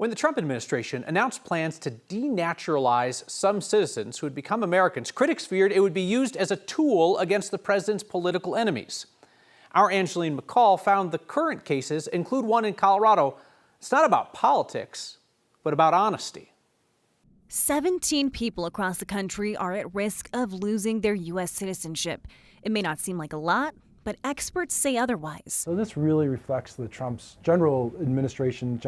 When the Trump administration announced plans to denaturalize some citizens who had become Americans, critics feared it would be used as a tool against the president's political enemies. Our Angeline McCall found the current cases include one in Colorado. It's not about politics, but about honesty. 17 people across the country are at risk of losing their U.S. citizenship. It may not seem like a lot, but experts say otherwise. So this really reflects Trump's general administration,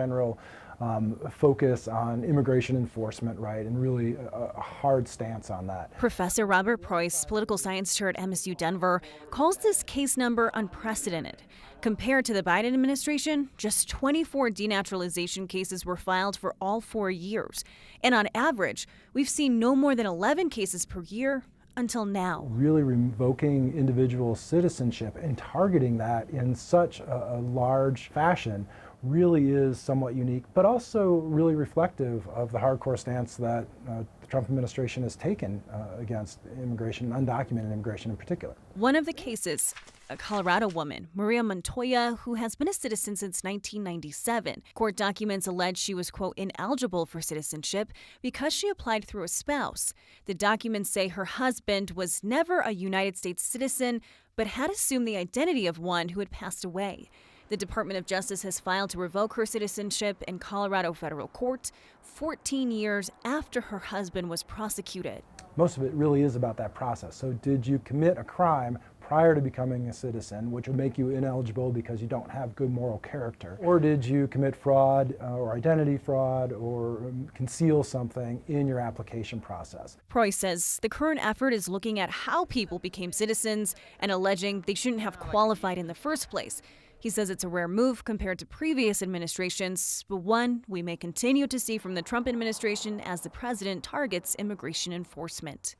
focus on immigration enforcement, right, and really a hard stance on that. Professor Robert Preuss, political science chair at MSU Denver, calls this case number unprecedented. Compared to the Biden administration, just 24 denaturalization cases were filed for all 4 years. And on average, we've seen no more than 11 cases per year until now. Really revoking individual citizenship and targeting that in such a large fashion really is somewhat unique, but also really reflective of the hardcore stance that the Trump administration has taken against immigration, undocumented immigration in particular. One of the cases, a Colorado woman, Maria Montoya, who has been a citizen since 1997. Court documents allege she was, quote, ineligible for citizenship because she applied through a spouse. The documents say her husband was never a United States citizen, but had assumed the identity of one who had passed away. The Department of Justice has filed to revoke her citizenship in Colorado federal court 14 years after her husband was prosecuted. Most of it really is about that process. So did you commit a crime prior to becoming a citizen, which would make you ineligible because you don't have good moral character? Or did you commit fraud or identity fraud or conceal something in your application process? Preuss says the current effort is looking at how people became citizens and alleging they shouldn't have qualified in the first place. He says it's a rare move compared to previous administrations, but one we may continue to see from the Trump administration as the president targets immigration enforcement.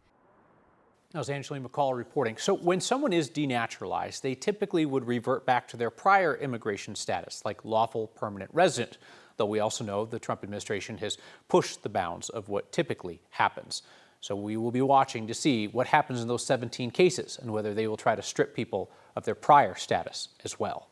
That was Angeline McCall reporting. So when someone is denaturalized, they typically would revert back to their prior immigration status, like lawful permanent resident, though we also know the Trump administration has pushed the bounds of what typically happens. So we will be watching to see what happens in those 17 cases and whether they will try to strip people of their prior status as well.